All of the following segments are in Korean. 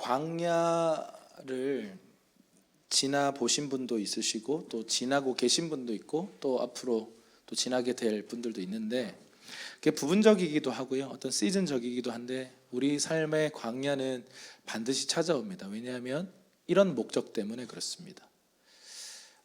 광야를 지나 보신 분도 있으시고 또 지나고 계신 분도 있고 또 앞으로 또 지나게 될 분들도 있는데, 그게 부분적이기도 하고요, 어떤 시즌적이기도 한데 우리 삶의 광야는 반드시 찾아옵니다. 왜냐하면 이런 목적 때문에 그렇습니다.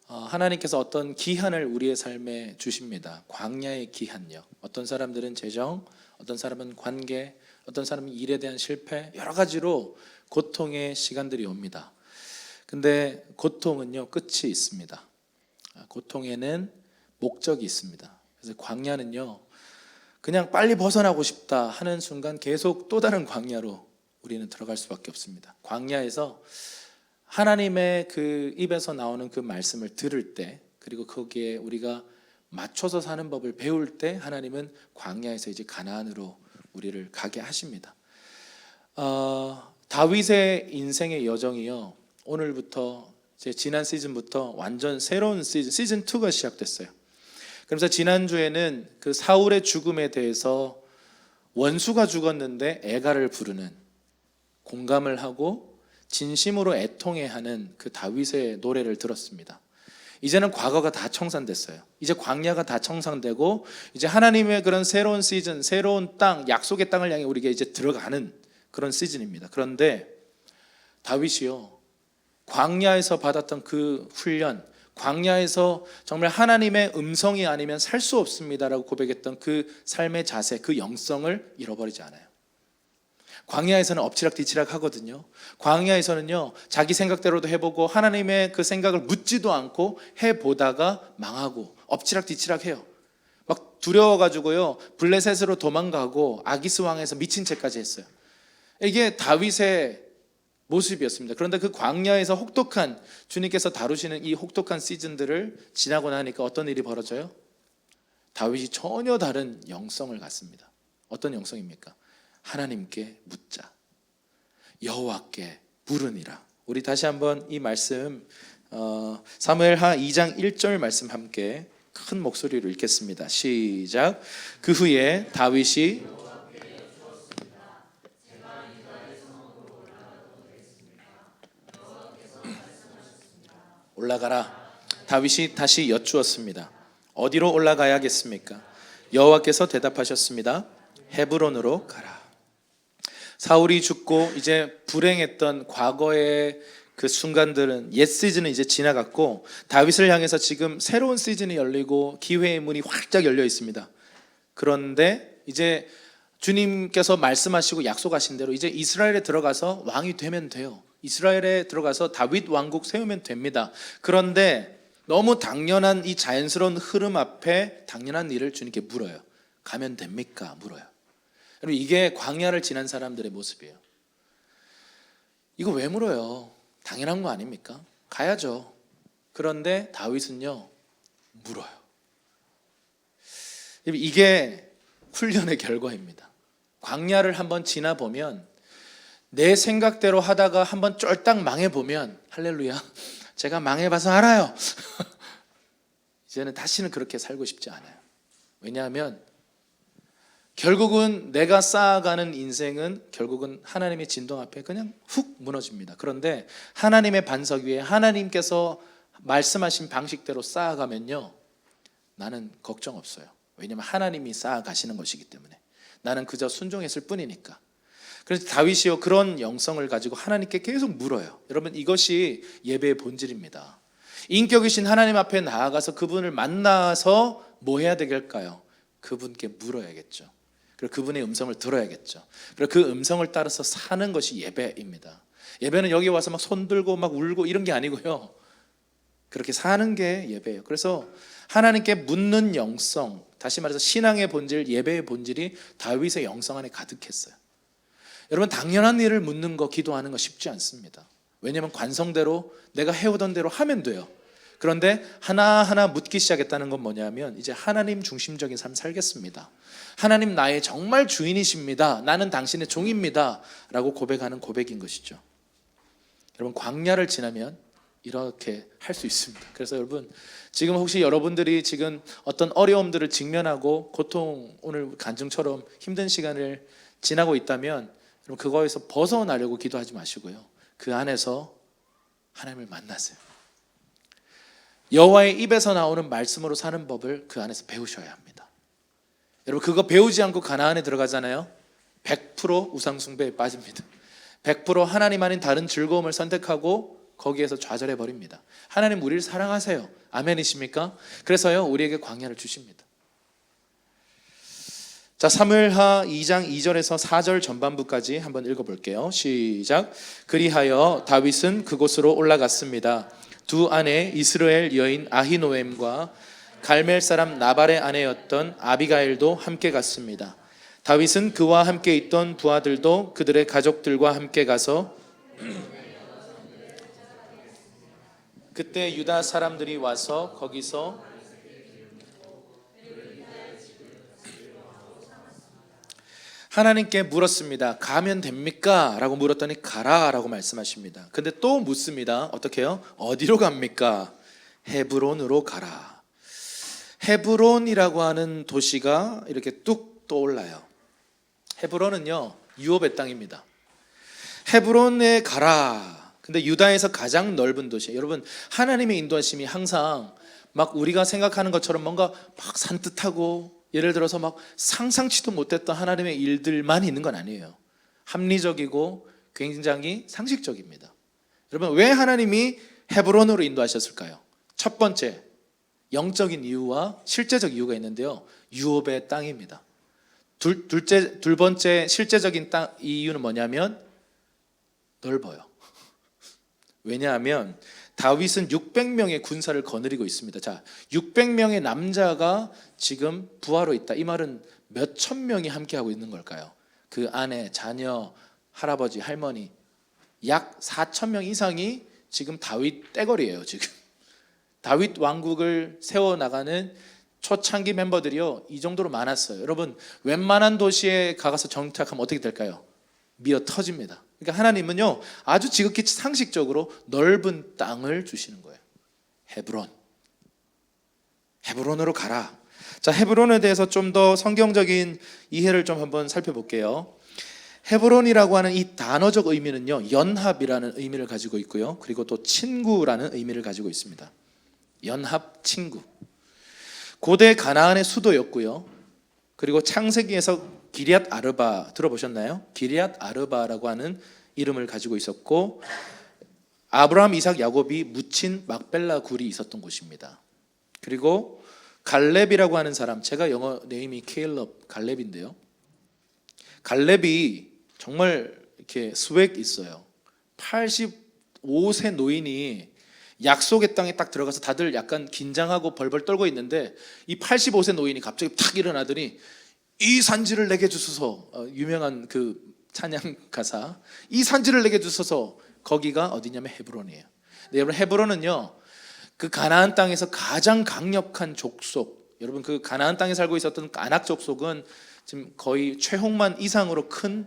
하나님께서 어떤 기한을 우리의 삶에 주십니다. 광야의 기한요. 어떤 사람들은 재정, 어떤 사람은 관계, 어떤 사람은 일에 대한 실패, 여러 가지로 고통의 시간들이 옵니다. 근데 고통은요, 끝이 있습니다. 고통에는 목적이 있습니다. 그래서 광야는요, 그냥 빨리 벗어나고 싶다 하는 순간 계속 또 다른 광야로 우리는 들어갈 수밖에 없습니다. 광야에서 하나님의 그 입에서 나오는 그 말씀을 들을 때, 그리고 거기에 우리가 맞춰서 사는 법을 배울 때 하나님은 광야에서 이제 가나안으로 우리를 가게 하십니다. 다윗의 인생의 여정이요, 오늘부터 이제 지난 시즌부터 완전 새로운 시즌 2가 시작됐어요. 그래서 지난주에는 그 사울의 죽음에 대해서 원수가 죽었는데 애가를 부르는, 공감을 하고 진심으로 애통해하는 그 다윗의 노래를 들었습니다. 이제는 과거가 다 청산됐어요. 이제 광야가 다 청산되고 이제 하나님의 그런 새로운 시즌, 새로운 땅, 약속의 땅을 향해 우리가 이제 들어가는 그런 시즌입니다. 그런데 다윗이요, 광야에서 받았던 그 훈련, 광야에서 정말 하나님의 음성이 아니면 살 수 없습니다라고 고백했던 그 삶의 자세, 그 영성을 잃어버리지 않아요. 광야에서는 엎치락뒤치락 하거든요. 광야에서는요, 자기 생각대로도 해보고 하나님의 그 생각을 묻지도 않고 해보다가 망하고 엎치락뒤치락 해요. 막 두려워가지고요, 블레셋으로 도망가고 아기스 왕에서 미친 채까지 했어요. 이게 다윗의 모습이었습니다. 그런데 그 광야에서 혹독한, 주님께서 다루시는 이 혹독한 시즌들을 지나고 나니까 어떤 일이 벌어져요? 다윗이 전혀 다른 영성을 갖습니다. 어떤 영성입니까? 하나님께 묻자, 여호와께 물으니라. 우리 다시 한번 이 말씀 사무엘하 2장 1절 말씀 함께 큰 목소리로 읽겠습니다. 시작. 그 후에 다윗이 올라가라. 다윗이 다시 여쭈었습니다. 어디로 올라가야겠습니까? 여호와께서 대답하셨습니다. 헤브론으로 가라. 사울이 죽고 이제 불행했던 과거의 그 순간들은, 옛 시즌은 이제 지나갔고 다윗을 향해서 지금 새로운 시즌이 열리고 기회의 문이 활짝 열려 있습니다. 그런데 이제 주님께서 말씀하시고 약속하신 대로 이제 이스라엘에 들어가서 왕이 되면 돼요. 이스라엘에 들어가서 다윗 왕국 세우면 됩니다. 그런데 너무 당연한 이 자연스러운 흐름 앞에 당연한 일을 주님께 물어요. 가면 됩니까? 물어요. 여러분, 이게 광야를 지난 사람들의 모습이에요. 이거 왜 물어요? 당연한 거 아닙니까? 가야죠. 그런데 다윗은요, 물어요. 이게 훈련의 결과입니다. 광야를 한번 지나보면, 내 생각대로 하다가 한번 쫄딱 망해보면, 할렐루야, 제가 망해봐서 알아요. 이제는 다시는 그렇게 살고 싶지 않아요. 왜냐하면 결국은 내가 쌓아가는 인생은 결국은 하나님의 진동 앞에 그냥 훅 무너집니다. 그런데 하나님의 반석 위에 하나님께서 말씀하신 방식대로 쌓아가면요, 나는 걱정 없어요. 왜냐하면 하나님이 쌓아가시는 것이기 때문에. 나는 그저 순종했을 뿐이니까. 그래서 다윗이요, 그런 영성을 가지고 하나님께 계속 물어요. 여러분, 이것이 예배의 본질입니다. 인격이신 하나님 앞에 나아가서 그분을 만나서 뭐 해야 되겠을까요? 그분께 물어야겠죠. 그리고 그분의 음성을 들어야겠죠. 그리고 그 음성을 따라서 사는 것이 예배입니다. 예배는 여기 와서 막 손 들고 막 울고 이런 게 아니고요, 그렇게 사는 게 예배예요. 그래서 하나님께 묻는 영성, 다시 말해서 신앙의 본질, 예배의 본질이 다윗의 영성 안에 가득했어요. 여러분, 당연한 일을 묻는 거, 기도하는 거 쉽지 않습니다. 왜냐하면 관성대로 내가 해오던 대로 하면 돼요. 그런데 하나하나 묻기 시작했다는 건 뭐냐면, 이제 하나님 중심적인 삶 살겠습니다. 하나님 나의 정말 주인이십니다. 나는 당신의 종입니다. 라고 고백하는 고백인 것이죠. 여러분, 광야를 지나면 이렇게 할 수 있습니다. 그래서 여러분, 지금 혹시 여러분들이 지금 어떤 어려움들을 직면하고 고통, 오늘 간증처럼 힘든 시간을 지나고 있다면 그거에서 벗어나려고 기도하지 마시고요, 그 안에서 하나님을 만나세요. 여호와의 입에서 나오는 말씀으로 사는 법을 그 안에서 배우셔야 합니다. 여러분 그거 배우지 않고 가나안에 들어가잖아요. 100% 우상숭배에 빠집니다. 100% 하나님 아닌 다른 즐거움을 선택하고 거기에서 좌절해 버립니다. 하나님 우리를 사랑하세요. 아멘이십니까? 그래서요 우리에게 광야를 주십니다. 자, 사무엘하 2장 2절에서 4절 전반부까지 한번 읽어볼게요. 시작. 그리하여 다윗은 그곳으로 올라갔습니다. 두 아내 이스라엘 여인 아히노엠과 갈멜 사람 나발의 아내였던 아비가일도 함께 갔습니다. 다윗은 그와 함께 있던 부하들도 그들의 가족들과 함께 가서 그때 유다 사람들이 와서 거기서 하나님께 물었습니다. 가면 됩니까? 라고 물었더니 가라 라고 말씀하십니다. 근데 또 묻습니다. 어떻게 해요? 어디로 갑니까? 헤브론으로 가라. 헤브론이라고 하는 도시가 이렇게 뚝 떠올라요. 헤브론은요 유업의 땅입니다. 헤브론에 가라. 근데 유다에서 가장 넓은 도시. 여러분 하나님의 인도하심이 항상 막 우리가 생각하는 것처럼 뭔가 막 산뜻하고 예를 들어서 막 상상치도 못했던 하나님의 일들만 있는 건 아니에요. 합리적이고 굉장히 상식적입니다. 여러분 왜 하나님이 헤브론으로 인도하셨을까요? 첫 번째 영적인 이유와 실제적 이유가 있는데요. 유업의 땅입니다. 둘 번째 실제적인 땅 이유는 뭐냐면 넓어요. 왜냐하면 다윗은 600명의 군사를 거느리고 있습니다. 자, 600명의 남자가 지금 부하로 있다. 이 말은 몇 천 명이 함께하고 있는 걸까요? 그 아내, 자녀, 할아버지, 할머니 약 4천 명 이상이 지금 다윗 떼거리예요. 지금 다윗 왕국을 세워나가는 초창기 멤버들이요 이 정도로 많았어요. 여러분 웬만한 도시에 가서 정착하면 어떻게 될까요? 미어 터집니다. 그러니까 하나님은요 아주 지극히 상식적으로 넓은 땅을 주시는 거예요. 헤브론으로 가라. 자, 헤브론에 대해서 좀 더 성경적인 이해를 좀 한번 살펴볼게요. 헤브론이라고 하는 이 단어적 의미는요 연합이라는 의미를 가지고 있고요, 그리고 또 친구라는 의미를 가지고 있습니다. 연합, 친구. 고대 가나안의 수도였고요, 그리고 창세기에서 기럇 아르바 들어보셨나요? 기럇 아르바라고 하는 이름을 가지고 있었고 아브라함, 이삭, 야곱이 묻힌 막벨라 굴이 있었던 곳입니다. 그리고 갈렙이라고 하는 사람, 제가 영어 네임이 케일럽 갈렙인데요, 갈렙이 정말 이렇게 스웩 있어요. 85세 노인이 약속의 땅에 딱 들어가서 다들 약간 긴장하고 벌벌 떨고 있는데 이 85세 노인이 갑자기 탁 일어나더니 이 산지를 내게 주소서, 유명한 그 찬양 가사, 이 산지를 내게 주소서. 거기가 어디냐면 헤브론이에요. 네, 여러분 헤브론은요 그 가나안 땅에서 가장 강력한 족속, 여러분 그 가나안 땅에 살고 있었던 아낙 족속은 지금 거의 최홍만 이상으로 큰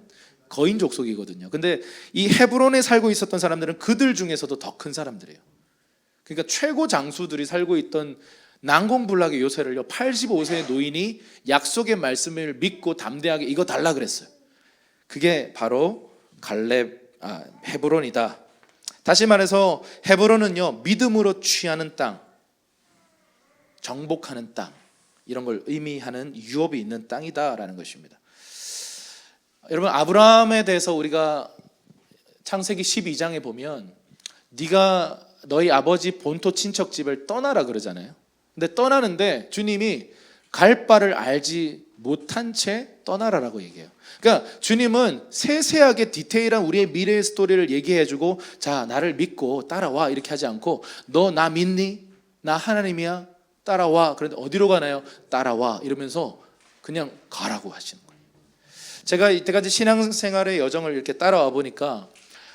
거인 족속이거든요. 근데 이 헤브론에 살고 있었던 사람들은 그들 중에서도 더 큰 사람들이에요. 그러니까 최고 장수들이 살고 있던 난공불락의 요새를요 85세의 노인이 약속의 말씀을 믿고 담대하게 이거 달라 그랬어요. 그게 바로 헤브론이다. 다시 말해서 헤브론은요 믿음으로 취하는 땅, 정복하는 땅, 이런 걸 의미하는 유업이 있는 땅이다라는 것입니다. 여러분 아브라함에 대해서 우리가 창세기 12장에 보면 네가 너희 아버지 본토 친척집을 떠나라 그러잖아요. 근데 떠나는데 주님이 갈 바를 알지 못한 채 떠나라라고 얘기해요. 그러니까 주님은 세세하게 디테일한 우리의 미래의 스토리를 얘기해주고 자 나를 믿고 따라와 이렇게 하지 않고 너 나 믿니? 나 하나님이야? 따라와. 그런데 어디로 가나요? 따라와 이러면서 그냥 가라고 하시는 거예요. 제가 이때까지 신앙생활의 여정을 이렇게 따라와 보니까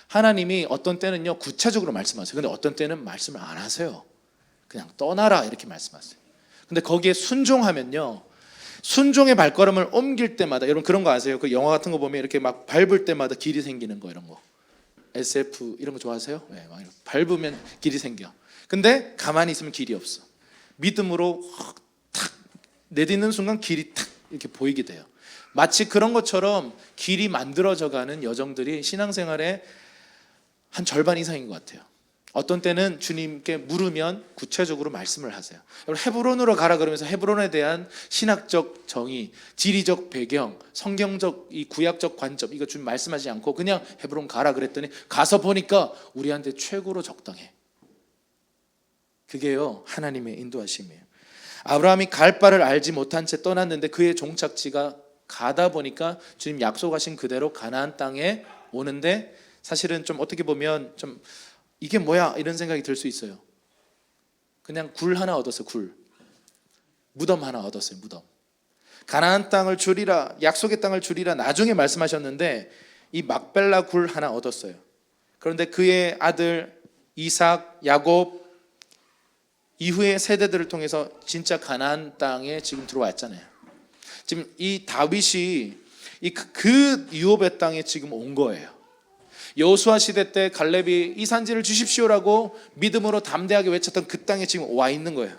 하나님이 어떤 때는요 구체적으로 말씀하세요. 근데 어떤 때는 말씀을 안 하세요. 그냥 떠나라 이렇게 말씀하세요. 근데 거기에 순종하면요 순종의 발걸음을 옮길 때마다, 여러분 그런 거 아세요? 그 영화 같은 거 보면 이렇게 막 밟을 때마다 길이 생기는 거, 이런 거 SF 이런 거 좋아하세요? 네, 막 밟으면 길이 생겨. 근데 가만히 있으면 길이 없어. 믿음으로 탁 내딛는 순간 길이 탁 이렇게 보이게 돼요. 마치 그런 것처럼 길이 만들어져 가는 여정들이 신앙생활에 한 절반 이상인 것 같아요. 어떤 때는 주님께 물으면 구체적으로 말씀을 하세요. 헤브론으로 가라 그러면서 헤브론에 대한 신학적 정의, 지리적 배경, 성경적 이 구약적 관점 이거 주님 말씀하지 않고 그냥 헤브론 가라 그랬더니 가서 보니까 우리한테 최고로 적당해. 그게요 하나님의 인도하심이에요. 아브라함이 갈 바를 알지 못한 채 떠났는데 그의 종착지가 가다 보니까 주님 약속하신 그대로 가나안 땅에 오는데 사실은 좀 어떻게 보면 좀 이게 뭐야 이런 생각이 들 수 있어요. 그냥 굴 하나 얻었어요. 굴 무덤 하나 얻었어요. 무덤. 가나안 땅을 주리라 약속의 땅을 주리라 나중에 말씀하셨는데 이 막벨라 굴 하나 얻었어요. 그런데 그의 아들 이삭, 야곱 이후의 세대들을 통해서 진짜 가나안 땅에 지금 들어왔잖아요. 지금 이 다윗이 그 유업의 땅에 지금 온 거예요. 여호수아 시대 때 갈렙이 이 산지를 주십시오라고 믿음으로 담대하게 외쳤던 그 땅에 지금 와 있는 거예요.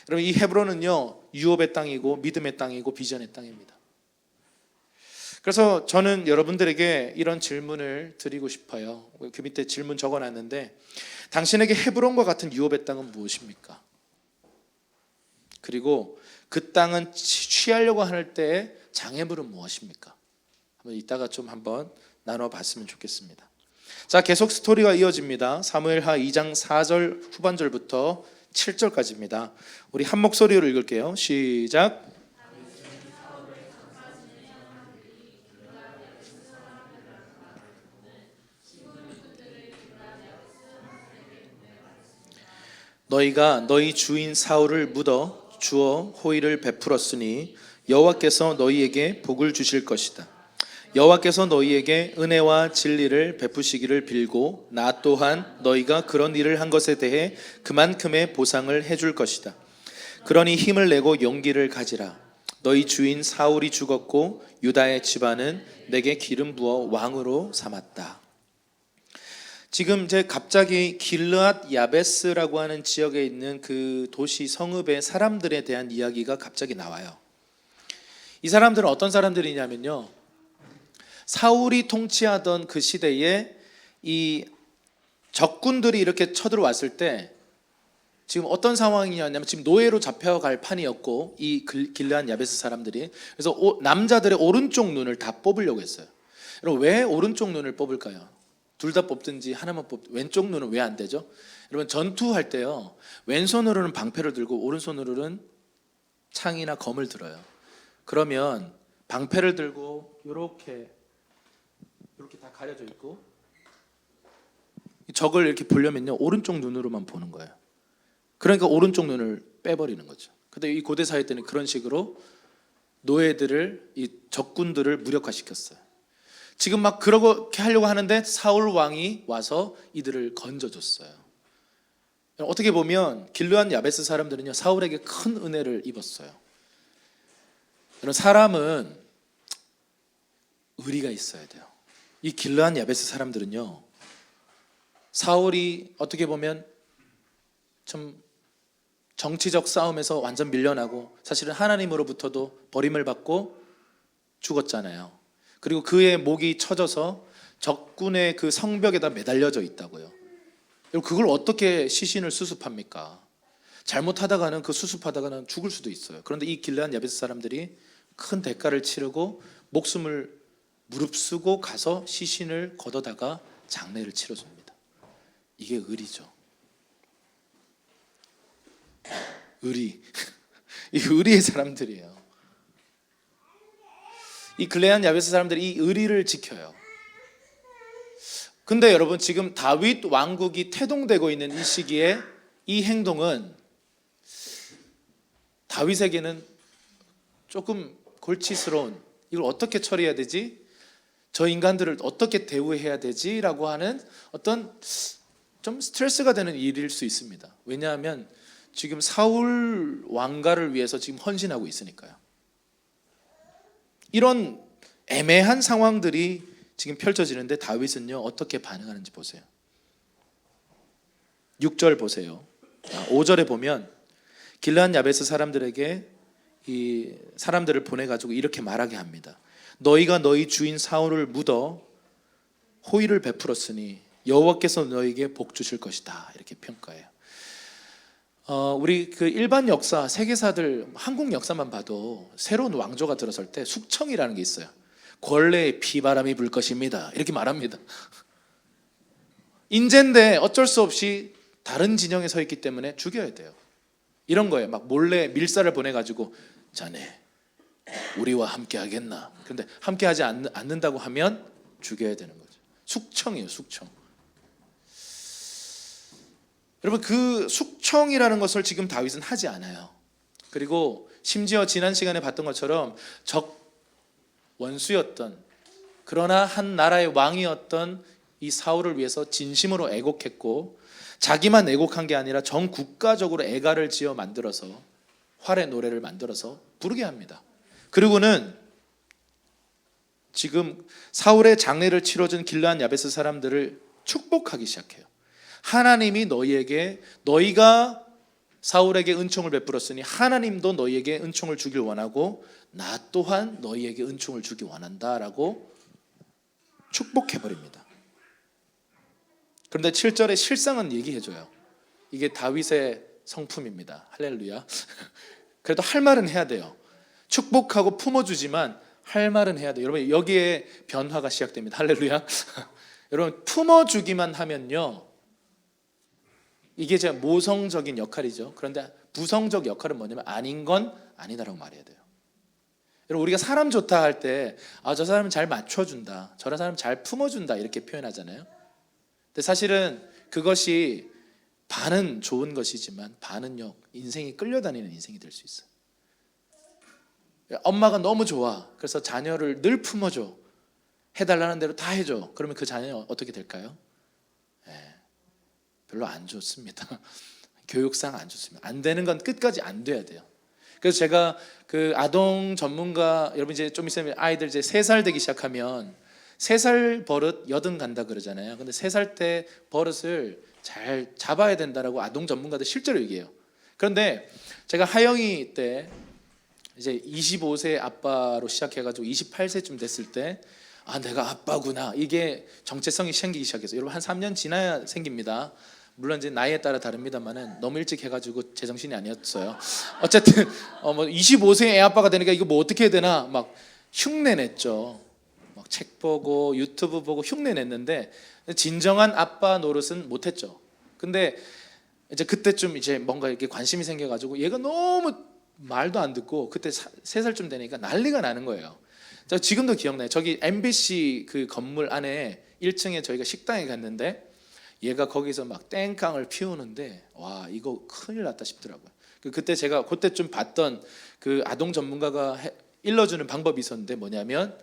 여러분 이 헤브론은요 유업의 땅이고 믿음의 땅이고 비전의 땅입니다. 그래서 저는 여러분들에게 이런 질문을 드리고 싶어요. 그 밑에 질문 적어놨는데 당신에게 헤브론과 같은 유업의 땅은 무엇입니까? 그리고 그 땅은 취하려고 할 때의 장애물은 무엇입니까? 한번 이따가 좀 한번 나눠봤으면 좋겠습니다. 자, 계속 스토리가 이어집니다. 사무엘하 2장 4절 후반절부터 7절까지입니다. 우리 한 목소리로 읽을게요. 시작. 너희가 너희 주인 사울을 묻어 주어 호의를 베풀었으니 여호와께서 너희에게 복을 주실 것이다. 여호와께서 너희에게 은혜와 진리를 베푸시기를 빌고 나 또한 너희가 그런 일을 한 것에 대해 그만큼의 보상을 해줄 것이다. 그러니 힘을 내고 용기를 가지라. 너희 주인 사울이 죽었고 유다의 집안은 내게 기름 부어 왕으로 삼았다. 지금 이제 갑자기 길르앗 야베스라고 하는 지역에 있는 그 도시 성읍의 사람들에 대한 이야기가 갑자기 나와요. 이 사람들은 어떤 사람들이냐면요, 사울이 통치하던 그 시대에 이 적군들이 이렇게 쳐들어왔을 때 지금 어떤 상황이냐면 지금 노예로 잡혀갈 판이었고 이 길르앗 야베스 사람들이 그래서 남자들의 오른쪽 눈을 다 뽑으려고 했어요. 여러분 왜 오른쪽 눈을 뽑을까요? 둘 다 뽑든지 하나만 왼쪽 눈은 왜 안 되죠? 여러분 전투할 때요 왼손으로는 방패를 들고 오른손으로는 창이나 검을 들어요. 그러면 방패를 들고 이렇게 다 가려져 있고 적을 이렇게 보려면요 오른쪽 눈으로만 보는 거예요. 그러니까 오른쪽 눈을 빼버리는 거죠. 근데 이 고대 사회 때는 그런 식으로 노예들을 이 적군들을 무력화시켰어요. 지금 막 그렇게 하려고 하는데 사울 왕이 와서 이들을 건져줬어요. 어떻게 보면 길르앗 야베스 사람들은요 사울에게 큰 은혜를 입었어요. 사람은 의리가 있어야 돼요. 이 길르앗 야베스 사람들은요 사울이 어떻게 보면 좀 정치적 싸움에서 완전 밀려나고 사실은 하나님으로부터도 버림을 받고 죽었잖아요. 그리고 그의 목이 쳐져서 적군의 그 성벽에다 매달려져 있다고요. 그걸 어떻게 시신을 수습합니까? 잘못하다가는 그 수습하다가는 죽을 수도 있어요. 그런데 이 길르앗 야베스 사람들이 큰 대가를 치르고 목숨을 무릅쓰고 가서 시신을 걷어다가 장례를 치러줍니다. 이게 의리죠. 의리. 이 의리의 사람들이에요. 이 길르앗 야베스 사람들이 이 의리를 지켜요. 근데 여러분 지금 다윗 왕국이 태동되고 있는 이 시기에 이 행동은 다윗에게는 조금 골치스러운, 이걸 어떻게 처리해야 되지? 저 인간들을 어떻게 대우해야 되지? 라고 하는 어떤 좀 스트레스가 되는 일일 수 있습니다. 왜냐하면 지금 사울 왕가를 위해서 지금 헌신하고 있으니까요. 이런 애매한 상황들이 지금 펼쳐지는데 다윗은요 어떻게 반응하는지 보세요. 6절 보세요. 5절에 보면 길르앗 야베스 사람들에게 이 사람들을 보내가지고 이렇게 말하게 합니다. 너희가 너희 주인 사울을 묻어 호의를 베풀었으니 여호와께서 너에게 복 주실 것이다 이렇게 평가해요. 우리 그 일반 역사 세계사들 한국 역사만 봐도 새로운 왕조가 들어설 때 숙청이라는 게 있어요. 권례의 비바람이 불 것입니다 이렇게 말합니다. 인재인데 어쩔 수 없이 다른 진영에 서 있기 때문에 죽여야 돼요. 이런 거예요. 막 몰래 밀사를 보내가지고 자네 우리와 함께 하겠나. 그런데 함께 하지 않는다고 하면 죽여야 되는 거죠. 숙청이에요, 숙청. 여러분 그 숙청이라는 것을 지금 다윗은 하지 않아요. 그리고 심지어 지난 시간에 봤던 것처럼 적 원수였던 그러나 한 나라의 왕이었던 이 사울을 위해서 진심으로 애곡했고 자기만 애곡한 게 아니라 전 국가적으로 애가를 지어 만들어서 활의 노래를 만들어서 부르게 합니다. 그리고는 지금 사울의 장례를 치러준 길르앗 야베스 사람들을 축복하기 시작해요. 하나님이 너희가 사울에게 은총을 베풀었으니 하나님도 너희에게 은총을 주길 원하고 나 또한 너희에게 은총을 주기 원한다라고 축복해버립니다. 그런데 7절에 실상은 얘기해줘요. 이게 다윗의 성품입니다. 할렐루야. 그래도 할 말은 해야 돼요. 축복하고 품어주지만 할 말은 해야 돼요. 여러분 여기에 변화가 시작됩니다. 할렐루야. 여러분 품어주기만 하면요 이게 제 모성적인 역할이죠. 그런데 부성적 역할은 뭐냐면 아닌 건 아니다라고 말해야 돼요. 여러분 우리가 사람 좋다 할 때 저 사람은 잘 맞춰준다, 저런 사람은 잘 품어준다 이렇게 표현하잖아요. 근데 사실은 그것이 반은 좋은 것이지만 반은요 인생이 끌려다니는 인생이 될 수 있어요. 엄마가 너무 좋아. 그래서 자녀를 늘 품어줘. 해달라는 대로 다 해줘. 그러면 그 자녀는 어떻게 될까요? 별로 안 좋습니다. 교육상 안 좋습니다. 안 되는 건 끝까지 안 돼야 돼요. 그래서 제가 그 아동 전문가 여러분 이제 좀 있으면 아이들 이제 3살 되기 시작하면 3살 버릇 여든 간다 그러잖아요. 근데 3살 때 버릇을 잘 잡아야 된다라고 아동 전문가들 실제로 얘기해요. 그런데 제가 하영이 때 이제 25세 아빠로 시작해가지고 28세쯤 됐을 때 내가 아빠구나 이게 정체성이 생기기 시작해서 여러분 한 3년 지나야 생깁니다. 물론 이제 나이에 따라 다릅니다만은 너무 일찍 해가지고 제정신이 아니었어요. 어쨌든 뭐 25세 애 아빠가 되니까 이거 뭐 어떻게 해야 되나 막 흉내 냈죠. 막 책 보고 유튜브 보고 흉내 냈는데 진정한 아빠 노릇은 못했죠. 근데 이제 그때쯤 이제 뭔가 이렇게 관심이 생겨가지고 얘가 너무 말도 안 듣고 그때 3살쯤 되니까 난리가 나는 거예요. 저 지금도 기억나요. 저기 MBC 그 건물 안에 1층에 저희가 식당에 갔는데 얘가 거기서 막 땡깡을 피우는데 와 이거 큰일 났다 싶더라고요. 그때 제가 그때쯤 봤던 그 아동 전문가가 일러주는 방법이 있었는데 뭐냐면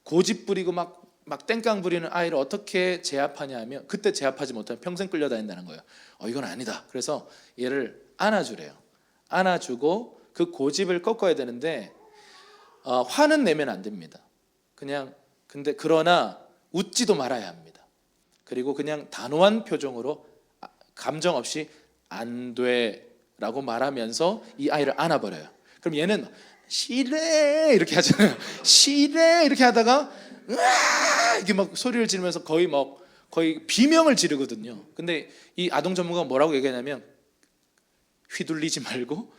고집 부리고 막 땡깡 부리는 아이를 어떻게 제압하냐 하면 그때 제압하지 못하면 평생 끌려다닌다는 거예요. 이건 아니다. 그래서 얘를 안아주래요. 안아주고 그 고집을 꺾어야 되는데 화는 내면 안 됩니다. 근데 그러나 웃지도 말아야 합니다. 그리고 그냥 단호한 표정으로 감정 없이 안 돼라고 말하면서 이 아이를 안아버려요. 그럼 얘는 싫어 이렇게 하잖아요. 싫어 이렇게 하다가 으아 이렇게 막 소리를 지르면서 거의 비명을 지르거든요. 근데 이 아동 전문가가 뭐라고 얘기하냐면 휘둘리지 말고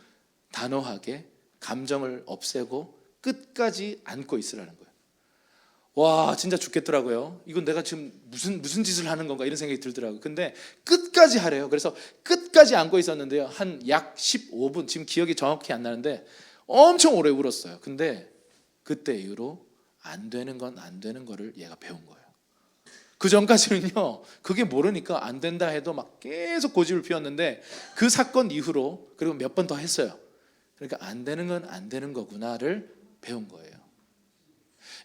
단호하게 감정을 없애고 끝까지 안고 있으라는 거예요. 와 진짜 죽겠더라고요. 이건 내가 지금 무슨 짓을 하는 건가 이런 생각이 들더라고요. 근데 끝까지 하래요. 그래서 끝까지 안고 있었는데요. 한 약 15분 지금 기억이 정확히 안 나는데 엄청 오래 울었어요. 근데 그때 이후로 안 되는 건 안 되는 거를 얘가 배운 거예요. 그 전까지는요 그게 모르니까 안 된다 해도 막 계속 고집을 피웠는데 그 사건 이후로 그리고 몇 번 더 했어요. 그러니까 안 되는 건 안 되는 거구나를 배운 거예요.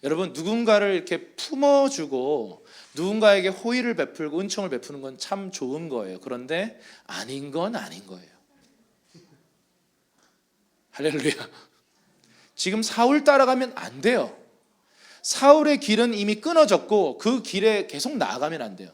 여러분 누군가를 이렇게 품어주고 누군가에게 호의를 베풀고 은총을 베푸는 건 참 좋은 거예요. 그런데 아닌 건 아닌 거예요. 할렐루야. 지금 사울 따라가면 안 돼요. 사울의 길은 이미 끊어졌고 그 길에 계속 나아가면 안 돼요.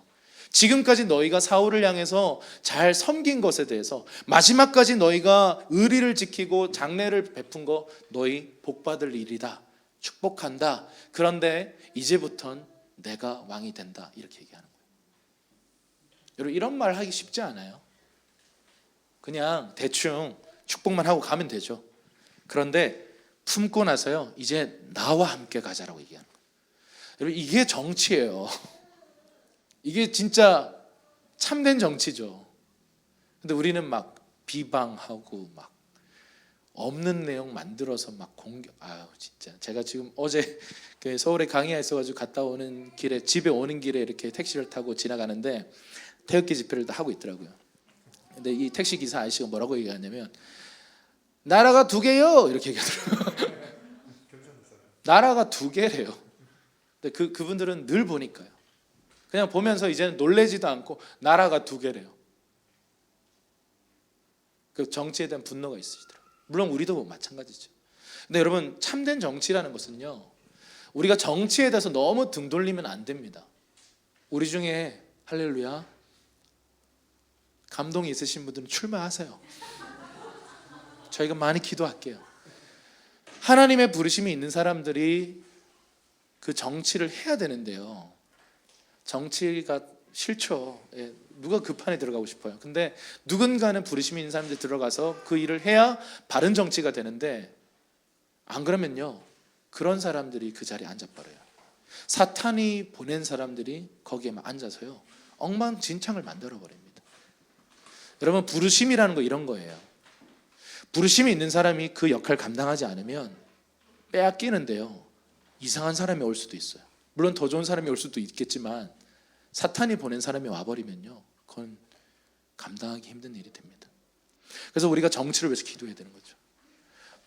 지금까지 너희가 사울을 향해서 잘 섬긴 것에 대해서 마지막까지 너희가 의리를 지키고 장례를 베푼 거 너희 복받을 일이다. 축복한다. 그런데 이제부턴 내가 왕이 된다. 이렇게 얘기하는 거예요. 여러분 이런 말 하기 쉽지 않아요. 그냥 대충 축복만 하고 가면 되죠. 그런데 품고 나서요, 이제 나와 함께 가자라고 얘기하는 거예요. 여러분 이게 정치예요. 이게 진짜 참된 정치죠. 근데 우리는 막 비방하고 막 없는 내용 만들어서 막 공격. 아유 진짜 제가 지금 어제 서울에 강의가 있어가지고 갔다 오는 길에, 집에 오는 길에 이렇게 택시를 타고 지나가는데 태극기 집회를 하고 있더라고요. 근데 이 택시 기사 아저씨가 뭐라고 얘기하냐면 나라가 두 개요 이렇게 얘기하더라고요. 나라가 두 개래요. 근데 그분들은 늘 보니까요. 그냥 보면서 이제는 놀래지도 않고 나라가 두 개래요. 그 정치에 대한 분노가 있으시더라고요. 물론 우리도 마찬가지죠. 근데 여러분 참된 정치라는 것은요, 우리가 정치에 대해서 너무 등 돌리면 안 됩니다. 우리 중에 할렐루야 감동이 있으신 분들은 출마하세요. 저희가 많이 기도할게요. 하나님의 부르심이 있는 사람들이 그 정치를 해야 되는데요, 정치가 싫죠. 누가 그 판에 들어가고 싶어요. 근데 누군가는 부르심이 있는 사람들이 들어가서 그 일을 해야 바른 정치가 되는데, 안 그러면요 그런 사람들이 그 자리에 앉아버려요. 사탄이 보낸 사람들이 거기에 앉아서요 엉망진창을 만들어버립니다. 여러분 부르심이라는 거 이런 거예요. 부르심이 있는 사람이 그 역할을 감당하지 않으면 빼앗기는데요, 이상한 사람이 올 수도 있어요. 물론 더 좋은 사람이 올 수도 있겠지만 사탄이 보낸 사람이 와버리면요 그건 감당하기 힘든 일이 됩니다. 그래서 우리가 정치를 위해서 기도해야 되는 거죠.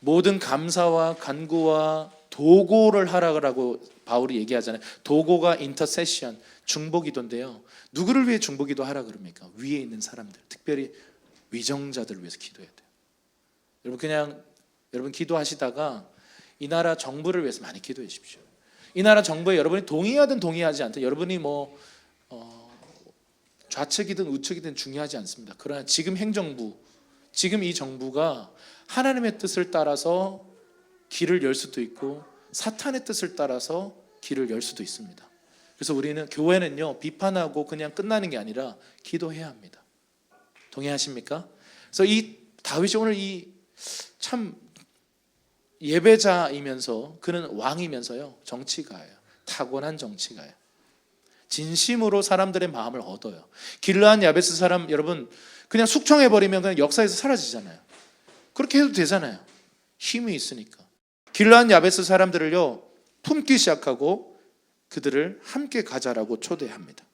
모든 감사와 간구와 도고를 하라고 바울이 얘기하잖아요. 도고가 인터세션, 중보기도인데요, 누구를 위해 중보기도 하라 그럽니까? 위에 있는 사람들, 특별히 위정자들을 위해서 기도해야 돼요. 여러분 그냥 여러분 기도하시다가 이 나라 정부를 위해서 많이 기도해 주십시오. 이 나라 정부에 여러분이 동의하든 동의하지 않든, 여러분이 좌측이든 우측이든 중요하지 않습니다. 그러나 지금 행정부, 지금 이 정부가 하나님의 뜻을 따라서 길을 열 수도 있고 사탄의 뜻을 따라서 길을 열 수도 있습니다. 그래서 우리는 교회는요 비판하고 그냥 끝나는 게 아니라 기도해야 합니다. 동의하십니까? 그래서 이 다윗이 오늘 이 참 예배자이면서 그는 왕이면서요 정치가예요. 타고난 정치가예요. 진심으로 사람들의 마음을 얻어요. 길르앗 야베스 사람 여러분 그냥 숙청해버리면 그냥 역사에서 사라지잖아요. 그렇게 해도 되잖아요. 힘이 있으니까. 길르앗 야베스 사람들을요 품기 시작하고 그들을 함께 가자라고 초대합니다.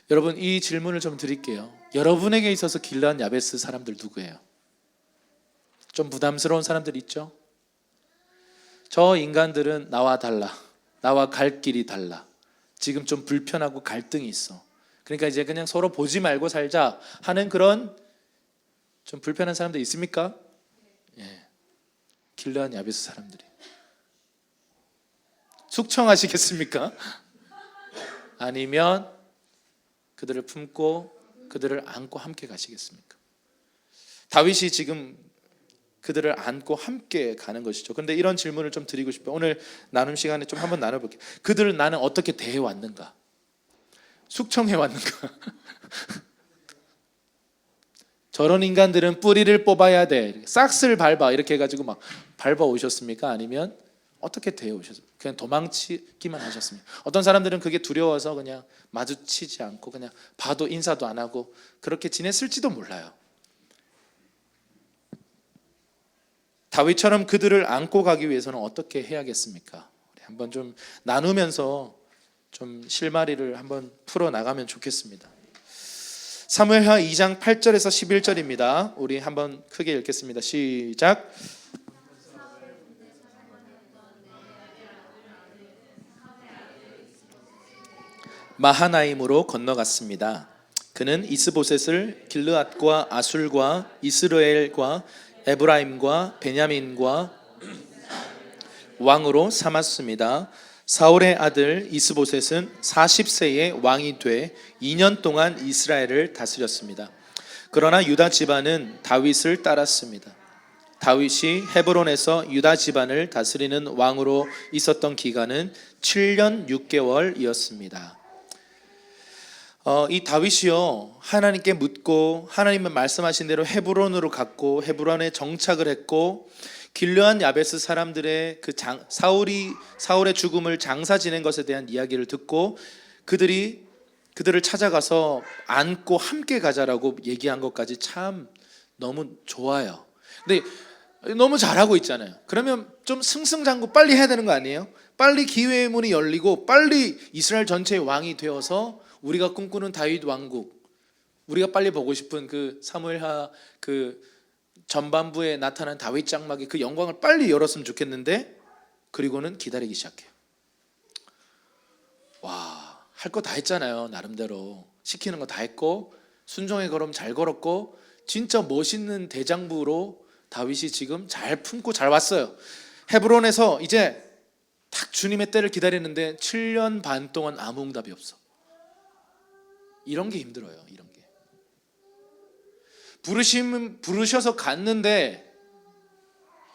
여러분 이 질문을 좀 드릴게요. 여러분에게 있어서 길르앗 야베스 사람들 누구예요? 좀 부담스러운 사람들 있죠? 저 인간들은 나와 달라, 나와 갈 길이 달라, 지금 좀 불편하고 갈등이 있어, 그러니까 이제 그냥 서로 보지 말고 살자 하는 그런 좀 불편한 사람들 있습니까? 예, 길르앗 야베스 사람들이. 숙청하시겠습니까? 아니면 그들을 품고 그들을 안고 함께 가시겠습니까? 다윗이 지금 그들을 안고 함께 가는 것이죠. 그런데 이런 질문을 좀 드리고 싶어요. 오늘 나눔 시간에 좀 한번 나눠볼게요. 그들을 나는 어떻게 대해왔는가? 숙청해왔는가? 저런 인간들은 뿌리를 뽑아야 돼, 싹스를 밟아, 이렇게 해가지고 막 밟아 오셨습니까? 아니면 어떻게 대해 오셨습니까? 그냥 도망치기만 하셨습니까? 어떤 사람들은 그게 두려워서 그냥 마주치지 않고 그냥 봐도 인사도 안 하고 그렇게 지냈을지도 몰라요. 다윗처럼 그들을 안고 가기 위해서는 어떻게 해야겠습니까? 우리 한번 좀 나누면서 좀 실마리를 한번 풀어 나가면 좋겠습니다. 사무엘하 2장 8절에서 11절입니다. 우리 한번 크게 읽겠습니다. 시작. 마하나임으로 건너갔습니다. 그는 이스보셋을 길르앗과 아술과 이스라엘과 에브라임과 베냐민과 왕으로 삼았습니다. 사울의 아들 이스보셋은 40세에 왕이 돼 2년 동안 이스라엘을 다스렸습니다. 그러나 유다 집안은 다윗을 따랐습니다. 다윗이 헤브론에서 유다 집안을 다스리는 왕으로 있었던 기간은 7년 6개월이었습니다. 이 다윗이요 하나님께 묻고 하나님은 말씀하신 대로 헤브론으로 갔고 헤브론에 정착을 했고 길르앗 야베스 사람들의 사울의 죽음을 장사 지낸 것에 대한 이야기를 듣고 그들을 찾아가서 안고 함께 가자라고 얘기한 것까지 참 너무 좋아요. 근데 너무 잘하고 있잖아요. 그러면 좀 승승장구 빨리 해야 되는 거 아니에요? 빨리 기회의 문이 열리고 빨리 이스라엘 전체의 왕이 되어서 우리가 꿈꾸는 다윗 왕국, 우리가 빨리 보고 싶은 그 사무엘하 그 전반부에 나타난 다윗 장막의 그 영광을 빨리 열었으면 좋겠는데, 그리고는 기다리기 시작해요. 와, 할 거 다 했잖아요. 나름대로 시키는 거 다 했고 순종의 걸음 잘 걸었고 진짜 멋있는 대장부로 다윗이 지금 잘 품고 잘 왔어요. 헤브론에서 이제 딱 주님의 때를 기다리는데 7년 반 동안 아무 응답이 없어. 이런 게 힘들어요. 이런 게 부르셔서 갔는데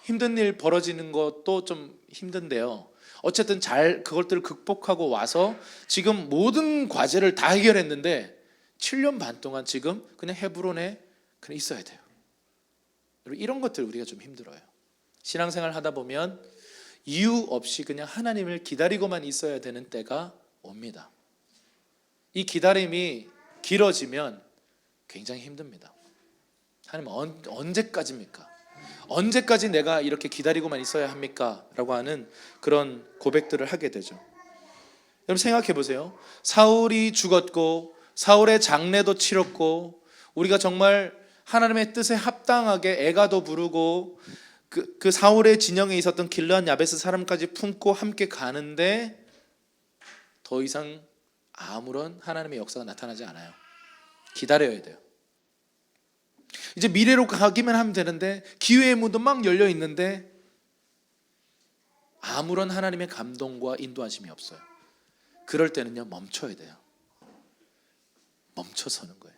힘든 일 벌어지는 것도 좀 힘든데요. 어쨌든 잘 그것들을 극복하고 와서 지금 모든 과제를 다 해결했는데 7년 반 동안 지금 그냥 헤브론에 그냥 있어야 돼요. 이런 것들 우리가 좀 힘들어요. 신앙생활 하다 보면 이유 없이 그냥 하나님을 기다리고만 있어야 되는 때가 옵니다. 이 기다림이 길어지면 굉장히 힘듭니다. 하나님 언제까지입니까? 언제까지 내가 이렇게 기다리고만 있어야 합니까? 라고 하는 그런 고백들을 하게 되죠. 여러분 생각해 보세요. 사울이 죽었고 사울의 장례도 치렀고 우리가 정말 하나님의 뜻에 합당하게 애가도 부르고 그 사울의 진영에 있었던 길르앗 야베스 사람까지 품고 함께 가는데 더 이상 아무런 하나님의 역사가 나타나지 않아요. 기다려야 돼요. 이제 미래로 가기만 하면 되는데 기회의 문도 막 열려 있는데 아무런 하나님의 감동과 인도하심이 없어요. 그럴 때는요 멈춰야 돼요. 멈춰서는 거예요.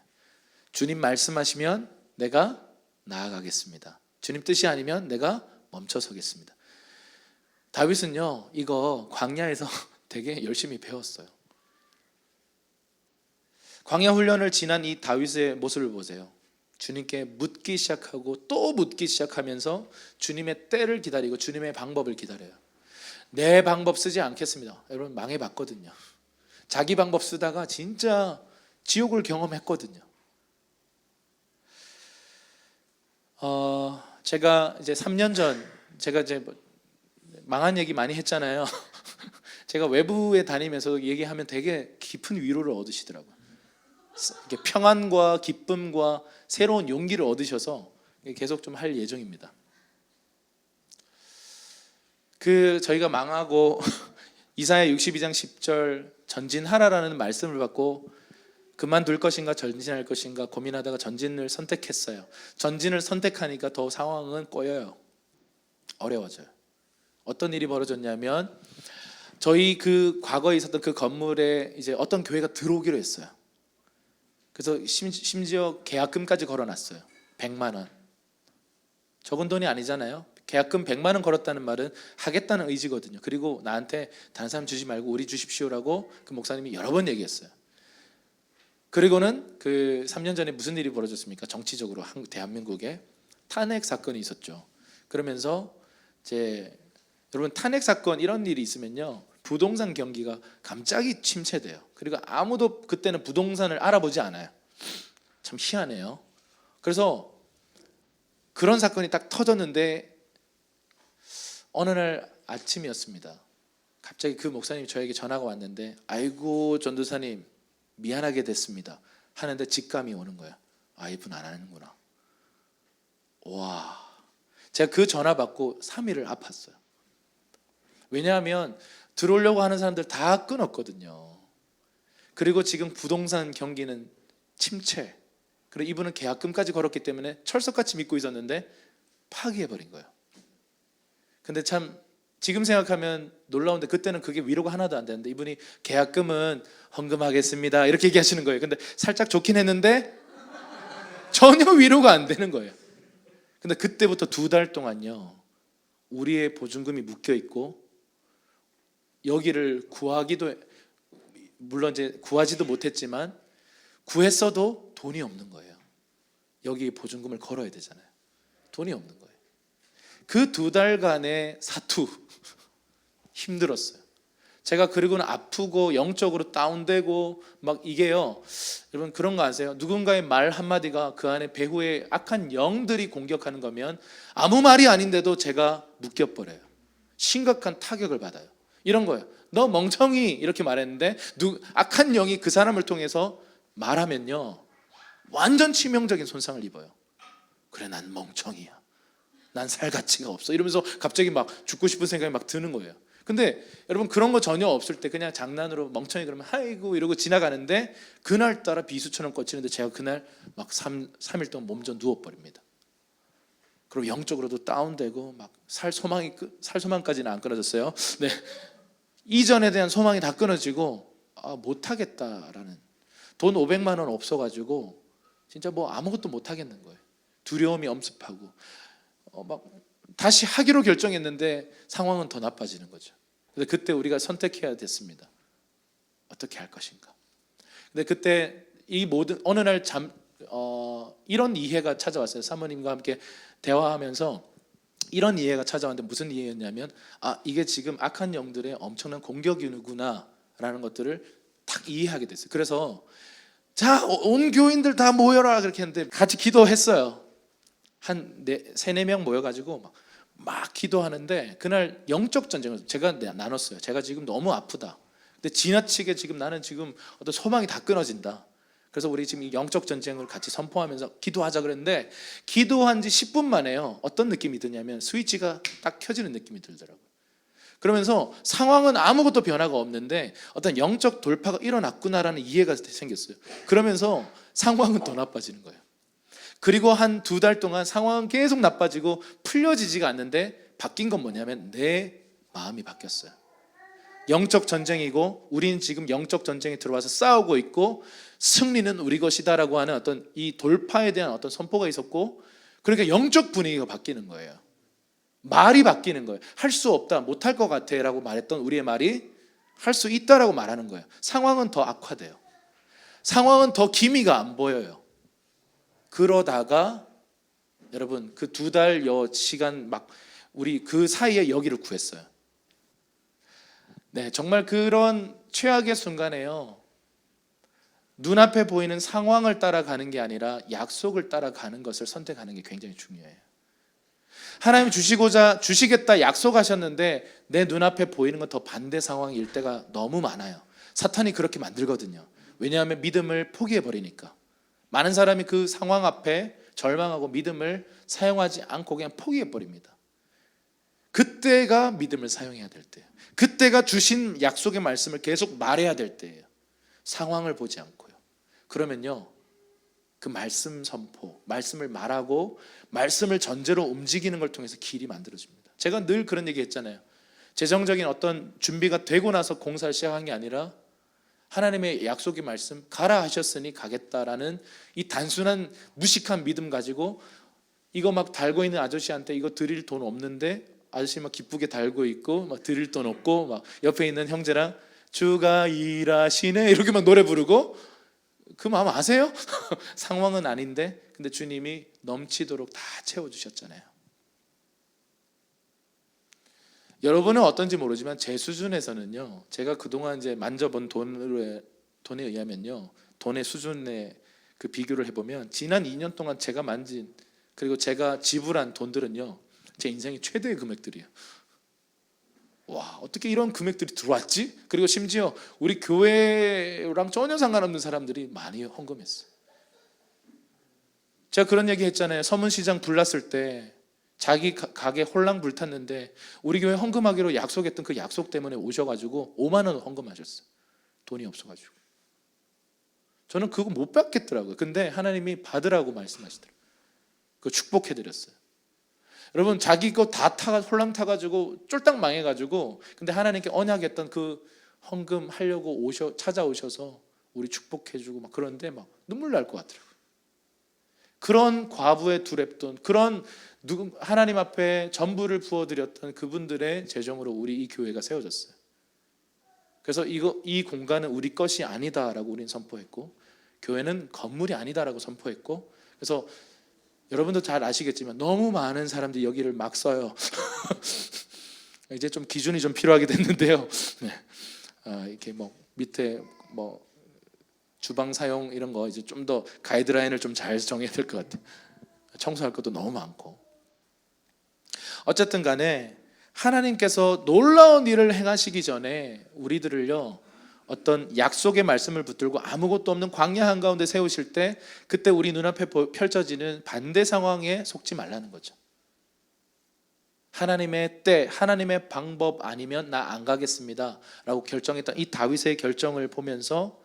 주님 말씀하시면 내가 나아가겠습니다. 주님 뜻이 아니면 내가 멈춰서겠습니다. 다윗은요 이거 광야에서 되게 열심히 배웠어요. 광야 훈련을 지난 이 다윗의 모습을 보세요. 주님께 묻기 시작하고 또 묻기 시작하면서 주님의 때를 기다리고 주님의 방법을 기다려요. 내 방법 쓰지 않겠습니다. 여러분 망해봤거든요. 자기 방법 쓰다가 진짜 지옥을 경험했거든요. 제가 이제 3년 전 제가 이제 망한 얘기 많이 했잖아요. 제가 외부에 다니면서 얘기하면 되게 깊은 위로를 얻으시더라고요. 이렇게 평안과 기쁨과 새로운 용기를 얻으셔서 계속 좀 할 예정입니다. 저희가 망하고 이사야 62장 10절 전진하라라는 말씀을 받고 그만둘 것인가 전진할 것인가 고민하다가 전진을 선택했어요. 전진을 선택하니까 더 상황은 꼬여요. 어려워져요. 어떤 일이 벌어졌냐면 저희 그 과거에 있었던 그 건물에 이제 어떤 교회가 들어오기로 했어요. 그래서 심지어 계약금까지 걸어놨어요. 100만 원. 적은 돈이 아니잖아요. 계약금 100만 원 걸었다는 말은 하겠다는 의지거든요. 그리고 나한테 다른 사람 주지 말고 우리 주십시오라고 그 목사님이 여러 번 얘기했어요. 그리고는 그 3년 전에 무슨 일이 벌어졌습니까? 정치적으로 대한민국에 탄핵 사건이 있었죠. 그러면서 여러분 탄핵 사건 이런 일이 있으면요 부동산 경기가 갑자기 침체돼요. 그리고 아무도 그때는 부동산을 알아보지 않아요. 참 희한해요. 그래서 그런 사건이 딱 터졌는데 어느 날 아침이었습니다. 갑자기 그 목사님이 저에게 전화가 왔는데 아이고 전도사님 미안하게 됐습니다 하는데 직감이 오는 거예요. 아 이분 안 하는구나. 와, 제가 그 전화 받고 3일을 아팠어요. 왜냐하면 들어오려고 하는 사람들 다 끊었거든요. 그리고 지금 부동산 경기는 침체. 그리고 이분은 계약금까지 걸었기 때문에 철석같이 믿고 있었는데 파기해버린 거예요. 근데 참 지금 생각하면 놀라운데 그때는 그게 위로가 하나도 안 되는데 이분이 계약금은 헌금하겠습니다 이렇게 얘기하시는 거예요. 근데 살짝 좋긴 했는데 전혀 위로가 안 되는 거예요. 근데 그때부터 2달 동안요 우리의 보증금이 묶여 있고 여기를 물론 이제 구하지도 못했지만 구했어도 돈이 없는 거예요. 여기 보증금을 걸어야 되잖아요. 돈이 없는 거예요. 그 2달간의 사투 힘들었어요. 제가 그리고는 아프고 영적으로 다운되고 막 이게요. 여러분 그런 거 아세요? 누군가의 말 한마디가 그 안에 배후에 악한 영들이 공격하는 거면 아무 말이 아닌데도 제가 묶여버려요. 심각한 타격을 받아요. 이런 거예요. 너 멍청이 이렇게 말했는데 악한 영이 그 사람을 통해서 말하면요 완전 치명적인 손상을 입어요. 그래 난 멍청이야. 난 살 가치가 없어. 이러면서 갑자기 막 죽고 싶은 생각이 막 드는 거예요. 근데 여러분 그런 거 전혀 없을 때 그냥 장난으로 멍청이 그러면 아이고 이러고 지나가는데 그날따라 비수처럼 꽂히는데 제가 그날 막 3일 동안 몸져 누워버립니다. 그리고 영적으로도 다운되고 막 살 소망까지는 안 끊어졌어요. 네. 이전에 대한 소망이 다 끊어지고 못하겠다라는 돈 500만 원 없어가지고 진짜 뭐 아무것도 못하겠는 거예요. 두려움이 엄습하고 막 다시 하기로 결정했는데 상황은 더 나빠지는 거죠. 그래서 그때 우리가 선택해야 됐습니다. 어떻게 할 것인가. 근데 그때 이 모든 어느 날 이런 이해가 찾아왔어요. 사모님과 함께 대화하면서 이런 이해가 찾아왔는데 무슨 이해였냐면 이게 지금 악한 영들의 엄청난 공격이구나라는 것들을 딱 이해하게 됐어요. 그래서 자, 온 교인들 다 모여라 그렇게 했는데 같이 기도했어요. 한 3-4명 모여가지고 막 기도하는데 그날 영적 전쟁을 제가 나눴어요. 제가 지금 너무 아프다. 근데 지나치게 지금 나는 지금 어떤 소망이 다 끊어진다. 그래서 우리 지금 이 영적 전쟁을 같이 선포하면서 기도하자 그랬는데 기도한 지 10분 만에요. 어떤 느낌이 드냐면 스위치가 딱 켜지는 느낌이 들더라고요. 그러면서 상황은 아무것도 변화가 없는데 어떤 영적 돌파가 일어났구나라는 이해가 생겼어요. 그러면서 상황은 더 나빠지는 거예요. 그리고 한 2달 동안 상황은 계속 나빠지고 풀려지지가 않는데 바뀐 건 뭐냐면 내 마음이 바뀌었어요. 영적 전쟁이고 우리는 지금 영적 전쟁에 들어와서 싸우고 있고 승리는 우리 것이다라고 하는 어떤 이 돌파에 대한 어떤 선포가 있었고 그러니까 영적 분위기가 바뀌는 거예요. 말이 바뀌는 거예요. 할 수 없다, 못할 것 같아 라고 말했던 우리의 말이 할 수 있다라고 말하는 거예요. 상황은 더 악화돼요. 상황은 더 기미가 안 보여요. 그러다가 여러분 그 2달 시간 막 우리 그 사이에 여기를 구했어요. 네, 정말 그런 최악의 순간에요. 눈앞에 보이는 상황을 따라가는 게 아니라 약속을 따라가는 것을 선택하는 게 굉장히 중요해요. 하나님 주시겠다 약속하셨는데 내 눈앞에 보이는 건 더 반대 상황일 때가 너무 많아요. 사탄이 그렇게 만들거든요. 왜냐하면 믿음을 포기해버리니까. 많은 사람이 그 상황 앞에 절망하고 믿음을 사용하지 않고 그냥 포기해버립니다. 그때가 믿음을 사용해야 될 때예요. 그때가 주신 약속의 말씀을 계속 말해야 될 때예요. 상황을 보지 않고요. 그러면요 그 말씀 선포, 말씀을 말하고 말씀을 전제로 움직이는 걸 통해서 길이 만들어집니다. 제가 늘 그런 얘기 했잖아요. 재정적인 어떤 준비가 되고 나서 공사를 시작한 게 아니라 하나님의 약속의 말씀 가라 하셨으니 가겠다라는 이 단순한 무식한 믿음 가지고 이거 막 달고 있는 아저씨한테 이거 드릴 돈 없는데 아저씨 막 기쁘게 달고 있고 막 드릴 돈 없고 막 옆에 있는 형제랑 주가 일하시네 이렇게 막 노래 부르고 그 마음 아세요? 상황은 아닌데 근데 주님이 넘치도록 다 채워주셨잖아요. 여러분은 어떤지 모르지만 제 수준에서는요 제가 그동안 이제 만져본 돈에 의하면요 돈의 수준의 그 비교를 해보면 지난 2년 동안 제가 만진 그리고 제가 지불한 돈들은요 제 인생의 최대의 금액들이에요. 와 어떻게 이런 금액들이 들어왔지? 그리고 심지어 우리 교회랑 전혀 상관없는 사람들이 많이 헌금했어요. 제가 그런 얘기 했잖아요. 서문시장 불났을 때 자기 가게 홀랑 불탔는데 우리 교회 헌금하기로 약속했던 그 약속 때문에 오셔가지고 5만 원 헌금하셨어요. 돈이 없어가지고. 저는 그거 못 받겠더라고요. 근데 하나님이 받으라고 말씀하시더라고요. 그거 축복해드렸어요. 여러분 자기 거 다 홀랑 타가지고 쫄딱 망해가지고 근데 하나님께 언약했던 그 헌금 하려고 찾아오셔서 우리 축복해주고 막 그런데 막 눈물 날 것 같더라고요. 그런 과부의 두랩돈 그런 하나님 앞에 전부를 부어드렸던 그분들의 재정으로 우리 이 교회가 세워졌어요. 그래서 이 공간은 우리 것이 아니다라고 우리는 선포했고 교회는 건물이 아니다라고 선포했고, 그래서 여러분도 잘 아시겠지만 너무 많은 사람들이 여기를 막 써요. 이제 좀 기준이 좀 필요하게 됐는데요. 네. 이렇게 뭐 밑에 뭐 주방 사용 이런 거 이제 좀 더 가이드라인을 좀 잘 정해야 될 것 같아요. 청소할 것도 너무 많고. 어쨌든 간에 하나님께서 놀라운 일을 행하시기 전에 우리들을요, 어떤 약속의 말씀을 붙들고 아무것도 없는 광야 한가운데 세우실 때, 그때 우리 눈앞에 펼쳐지는 반대 상황에 속지 말라는 거죠. 하나님의 때, 하나님의 방법 아니면 나 안 가겠습니다 라고 결정했던 이 다윗의 결정을 보면서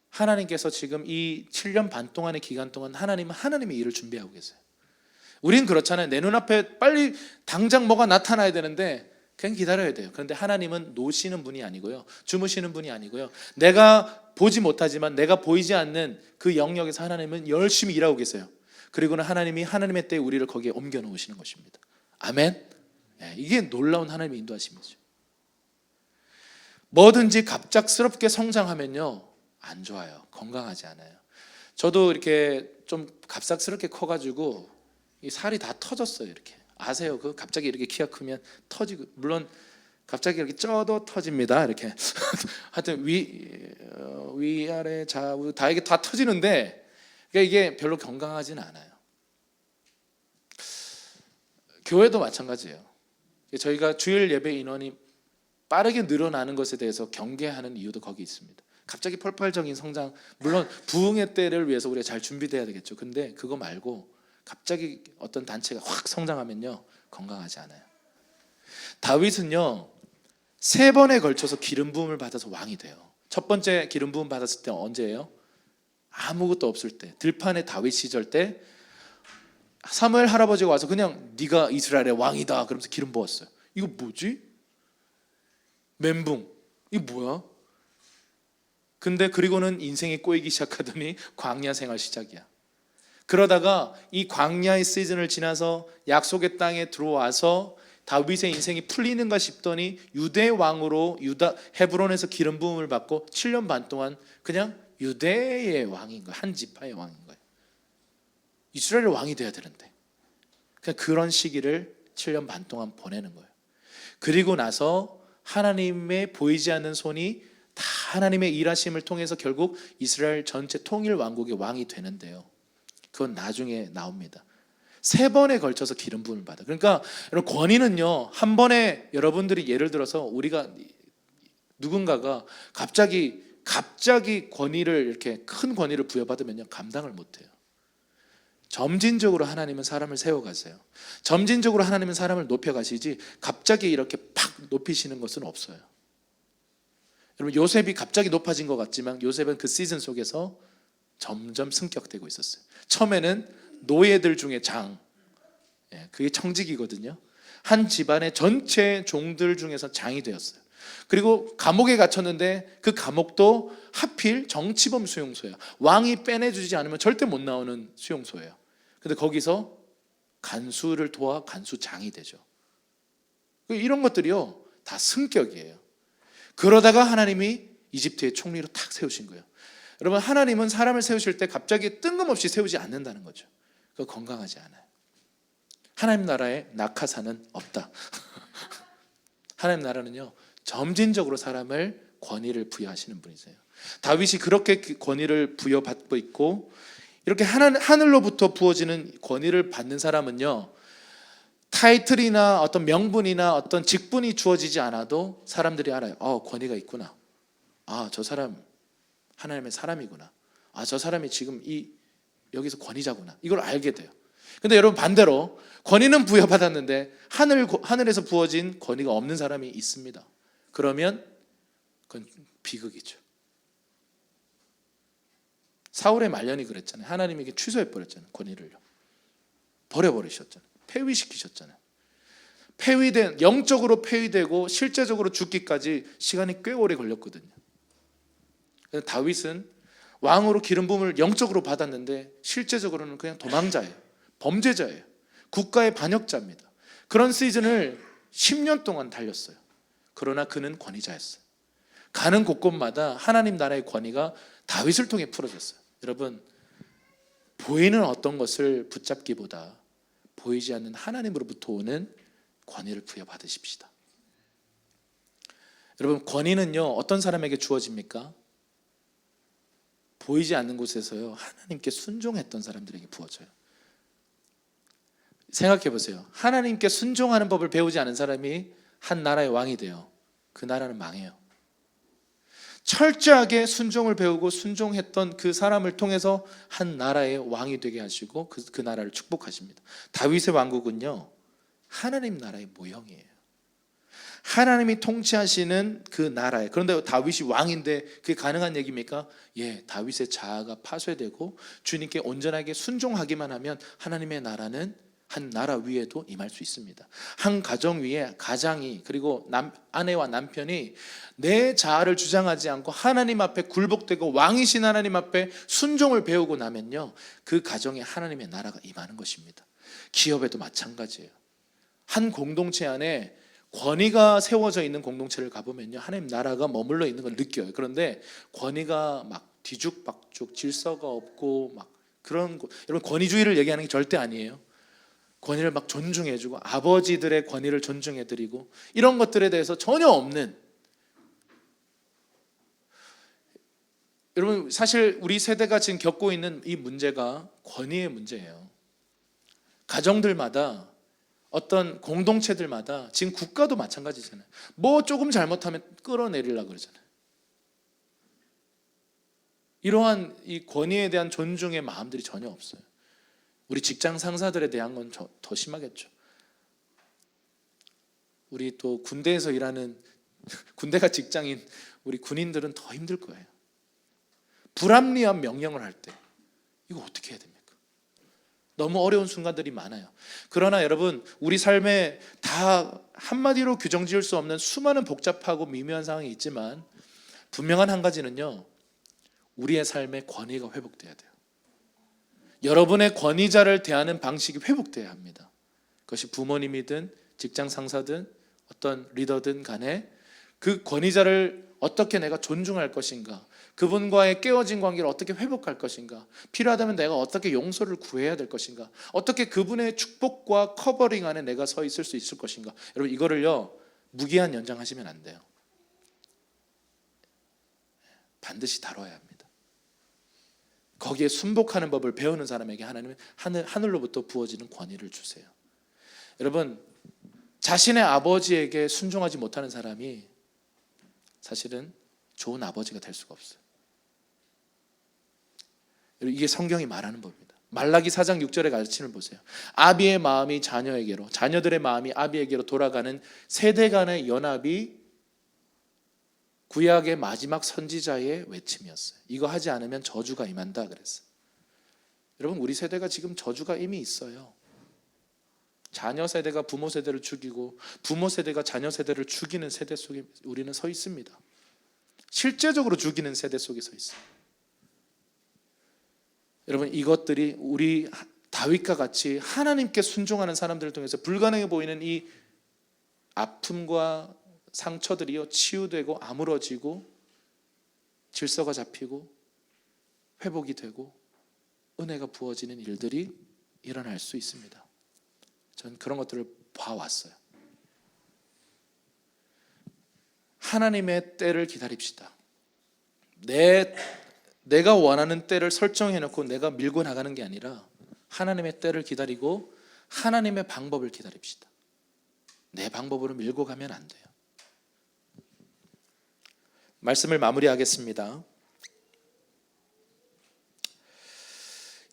하나님께서 지금 이 7년 반 동안의 기간 동안 하나님은 하나님의 일을 준비하고 계세요. 우린 그렇잖아요. 내 눈앞에 빨리 당장 뭐가 나타나야 되는데 그냥 기다려야 돼요. 그런데 하나님은 노시는 분이 아니고요, 주무시는 분이 아니고요, 내가 보지 못하지만 내가 보이지 않는 그 영역에서 하나님은 열심히 일하고 계세요. 그리고는 하나님이 하나님의 때에 우리를 거기에 옮겨 놓으시는 것입니다. 아멘. 이게 놀라운 하나님의 인도하심이죠. 뭐든지 갑작스럽게 성장하면요 안 좋아요. 건강하지 않아요. 저도 이렇게 좀 갑작스럽게 커가지고 이 살이 다 터졌어요. 이렇게 아세요? 그 갑자기 이렇게 키가 크면 터지고, 물론 갑자기 이렇게 쪄도 터집니다. 이렇게 하여튼 위아래 좌우 다 이게 다 터지는데, 그러니까 이게 별로 건강하진 않아요. 교회도 마찬가지예요. 저희가 주일 예배 인원이 빠르게 늘어나는 것에 대해서 경계하는 이유도 거기 있습니다. 갑자기 폭발적인 성장, 물론 부흥의 때를 위해서 우리가 잘 준비돼야 되겠죠. 근데 그거 말고 갑자기 어떤 단체가 확 성장하면요 건강하지 않아요. 다윗은요 3번에 걸쳐서 기름 부음을 받아서 왕이 돼요. 첫 번째 기름 부음 받았을 때 언제예요? 아무것도 없을 때, 들판의 다윗 시절 때 사무엘 할아버지가 와서 그냥 네가 이스라엘의 왕이다 그러면서 기름 부었어요. 이거 뭐지? 멘붕, 이거 뭐야? 근데 그리고는 인생이 꼬이기 시작하더니 광야 생활 시작이야. 그러다가 이 광야의 시즌을 지나서 약속의 땅에 들어와서 다윗의 인생이 풀리는가 싶더니 유대 왕으로 헤브론에서 기름 부음을 받고 7년 반 동안 그냥 유대의 왕인 거예요. 한 지파의 왕인 거예요. 이스라엘의 왕이 돼야 되는데 그런 시기를 7년 반 동안 보내는 거예요. 그리고 나서 하나님의 보이지 않는 손이 다 하나님의 일하심을 통해서 결국 이스라엘 전체 통일 왕국의 왕이 되는데요, 그건 나중에 나옵니다. 3번에 걸쳐서 기름 부음을 받아. 그러니까 여러분, 권위는요 한 번에, 여러분들이 예를 들어서 우리가 누군가가 갑자기 권위를, 이렇게 큰 권위를 부여받으면요 감당을 못해요. 점진적으로 하나님은 사람을 세워가세요. 점진적으로 하나님은 사람을 높여가시지 갑자기 이렇게 팍 높이시는 것은 없어요. 여러분, 요셉이 갑자기 높아진 것 같지만 요셉은 그 시즌 속에서 점점 승격되고 있었어요. 처음에는 노예들 중에 장, 그게 청직이거든요. 한 집안의 전체 종들 중에서 장이 되었어요. 그리고 감옥에 갇혔는데 그 감옥도 하필 정치범 수용소예요. 왕이 빼내주지 않으면 절대 못 나오는 수용소예요. 근데 거기서 간수를 도와 간수장이 되죠. 이런 것들이요 다 승격이에요. 그러다가 하나님이 이집트의 총리로 탁 세우신 거예요. 여러분, 하나님은 사람을 세우실 때 갑자기 뜬금없이 세우지 않는다는 거죠. 그거 건강하지 않아요. 하나님 나라에 낙하산은 없다. 하나님 나라는요 점진적으로 사람을 권위를 부여하시는 분이세요. 다윗이 그렇게 권위를 부여받고 있고, 이렇게 하늘로부터 부어지는 권위를 받는 사람은요 타이틀이나 어떤 명분이나 어떤 직분이 주어지지 않아도 사람들이 알아요. 권위가 있구나. 저 사람 하나님의 사람이구나. 저 사람이 지금 여기서 권위자구나. 이걸 알게 돼요. 근데 여러분, 반대로 권위는 부여받았는데 하늘에서 부어진 권위가 없는 사람이 있습니다. 그러면 그건 비극이죠. 사울의 말년이 그랬잖아요. 하나님에게 취소해버렸잖아요. 권위를요. 버려버리셨잖아요. 폐위시키셨잖아요. 영적으로 폐위되고 실제적으로 죽기까지 시간이 꽤 오래 걸렸거든요. 그래서 다윗은 왕으로 기름 부음을 영적으로 받았는데 실제적으로는 그냥 도망자예요. 범죄자예요. 국가의 반역자입니다. 그런 시즌을 10년 동안 달렸어요. 그러나 그는 권위자였어요. 가는 곳곳마다 하나님 나라의 권위가 다윗을 통해 풀어졌어요. 여러분, 보이는 어떤 것을 붙잡기보다 보이지 않는 하나님으로부터 오는 권위를 부여받으십시다. 여러분, 권위는요 어떤 사람에게 주어집니까? 보이지 않는 곳에서요 하나님께 순종했던 사람들에게 부어져요. 생각해 보세요. 하나님께 순종하는 법을 배우지 않은 사람이 한 나라의 왕이 돼요. 그 나라는 망해요. 철저하게 순종을 배우고 순종했던 그 사람을 통해서 한 나라의 왕이 되게 하시고 그 나라를 축복하십니다. 다윗의 왕국은요 하나님 나라의 모형이에요. 하나님이 통치하시는 그 나라에, 그런데 다윗이 왕인데 그게 가능한 얘기입니까? 예, 다윗의 자아가 파쇄되고 주님께 온전하게 순종하기만 하면 하나님의 나라는 한 나라 위에도 임할 수 있습니다. 한 가정 위에 가장이, 그리고 아내와 남편이 내 자아를 주장하지 않고 하나님 앞에 굴복되고 왕이신 하나님 앞에 순종을 배우고 나면요 그 가정에 하나님의 나라가 임하는 것입니다. 기업에도 마찬가지예요. 한 공동체 안에 권위가 세워져 있는 공동체를 가보면요 하나님 나라가 머물러 있는 걸 느껴요. 그런데 권위가 막 뒤죽박죽, 질서가 없고 막 그런 거, 여러분 권위주의를 얘기하는 게 절대 아니에요. 권위를 막 존중해주고 아버지들의 권위를 존중해드리고 이런 것들에 대해서 전혀 없는, 여러분 사실 우리 세대가 지금 겪고 있는 이 문제가 권위의 문제예요. 가정들마다, 어떤 공동체들마다, 지금 국가도 마찬가지잖아요. 뭐 조금 잘못하면 끌어내리려고 그러잖아요. 이러한 이 권위에 대한 존중의 마음들이 전혀 없어요. 우리 직장 상사들에 대한 건 더 심하겠죠. 우리 또 군대에서 일하는 군대가 직장인 우리 군인들은 더 힘들 거예요. 불합리한 명령을 할 때 이거 어떻게 해야 됩니까? 너무 어려운 순간들이 많아요. 그러나 여러분, 우리 삶에 다 한마디로 규정 지을 수 없는 수많은 복잡하고 미묘한 상황이 있지만 분명한 한 가지는요, 우리의 삶의 권위가 회복돼야 돼요. 여러분의 권위자를 대하는 방식이 회복돼야 합니다. 그것이 부모님이든 직장 상사든 어떤 리더든 간에 그 권위자를 어떻게 내가 존중할 것인가, 그분과의 깨어진 관계를 어떻게 회복할 것인가, 필요하다면 내가 어떻게 용서를 구해야 될 것인가, 어떻게 그분의 축복과 커버링 안에 내가 서 있을 수 있을 것인가. 여러분 이거를요 무기한 연장하시면 안 돼요. 반드시 다뤄야 합니다. 거기에 순복하는 법을 배우는 사람에게 하나님은 하늘로부터 부어지는 권위를 주세요. 여러분, 자신의 아버지에게 순종하지 못하는 사람이 사실은 좋은 아버지가 될 수가 없어요. 이게 성경이 말하는 법입니다. 말라기 4장 6절의 가르침을 보세요. 아비의 마음이 자녀에게로, 자녀들의 마음이 아비에게로 돌아가는 세대 간의 연합이 구약의 마지막 선지자의 외침이었어요. 이거 하지 않으면 저주가 임한다 그랬어요. 여러분, 우리 세대가 지금 저주가 이미 있어요. 자녀 세대가 부모 세대를 죽이고 부모 세대가 자녀 세대를 죽이는 세대 속에 우리는 서 있습니다. 실제적으로 죽이는 세대 속에 서 있어요. 여러분, 이것들이 우리 다윗과 같이 하나님께 순종하는 사람들을 통해서 불가능해 보이는 이 아픔과 상처들이요 치유되고 아물어지고 질서가 잡히고 회복이 되고 은혜가 부어지는 일들이 일어날 수 있습니다. 전 그런 것들을 봐왔어요. 하나님의 때를 기다립시다. 내가 원하는 때를 설정해놓고 내가 밀고 나가는 게 아니라 하나님의 때를 기다리고 하나님의 방법을 기다립시다. 내 방법으로 밀고 가면 안 돼요. 말씀을 마무리하겠습니다.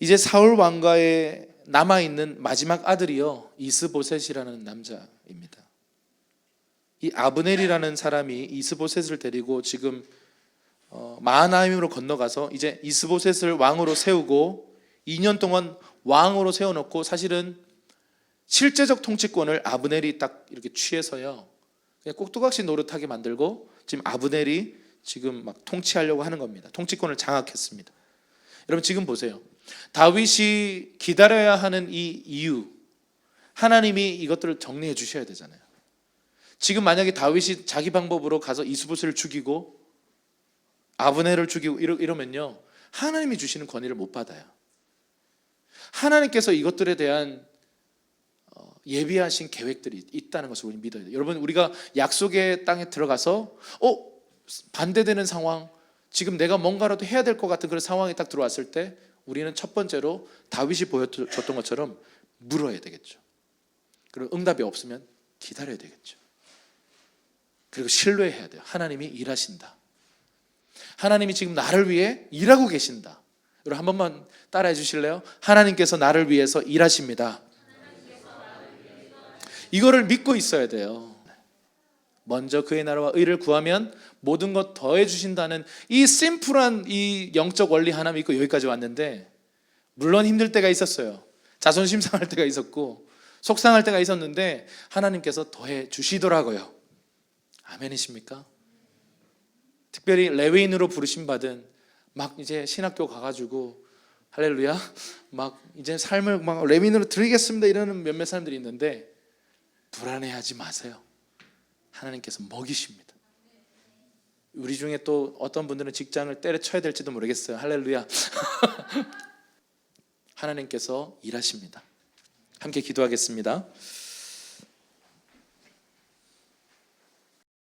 이제 사울 왕가에 남아있는 마지막 아들이요 이스보셋이라는 남자입니다. 이 아브넬이라는 사람이 이스보셋을 데리고 지금 마하나임으로 건너가서 이제 이스보셋을 왕으로 세우고 2년 동안 왕으로 세워놓고, 사실은 실제적 통치권을 아브넬이 딱 이렇게 취해서요 그냥 꼭두각시 노릇하게 만들고 지금 아브넬이 지금 막 통치하려고 하는 겁니다. 통치권을 장악했습니다. 여러분 지금 보세요. 다윗이 기다려야 하는 이 이유, 하나님이 이것들을 정리해 주셔야 되잖아요. 지금 만약에 다윗이 자기 방법으로 가서 이스보셋을 죽이고 아브넬을 죽이고 이러면요, 하나님이 주시는 권위를 못 받아요. 하나님께서 이것들에 대한 예비하신 계획들이 있다는 것을 우리 믿어야 돼요. 여러분, 우리가 약속의 땅에 들어가서 반대되는 상황, 지금 내가 뭔가라도 해야 될 것 같은 그런 상황이 딱 들어왔을 때 우리는 첫 번째로 다윗이 보여줬던 것처럼 물어야 되겠죠. 그리고 응답이 없으면 기다려야 되겠죠. 그리고 신뢰해야 돼요. 하나님이 일하신다. 하나님이 지금 나를 위해 일하고 계신다. 여러분, 한 번만 따라해 주실래요? 하나님께서 나를 위해서 일하십니다. 이거를 믿고 있어야 돼요. 먼저 그의 나라와 의를 구하면 모든 것 더해 주신다는 이 심플한 이 영적 원리 하나 믿고 여기까지 왔는데, 물론 힘들 때가 있었어요. 자존심 상할 때가 있었고 속상할 때가 있었는데 하나님께서 더해 주시더라고요. 아멘이십니까? 특별히 레위인으로 부르심 받은, 막 이제 신학교 가가지고 할렐루야, 막 이제 삶을 막 레위인으로 드리겠습니다 이러는 몇몇 사람들이 있는데, 불안해하지 마세요. 하나님께서 먹이십니다. 우리 중에 또 어떤 분들은 직장을 때려쳐야 될지도 모르겠어요. 할렐루야. 하나님께서 일하십니다. 함께 기도하겠습니다.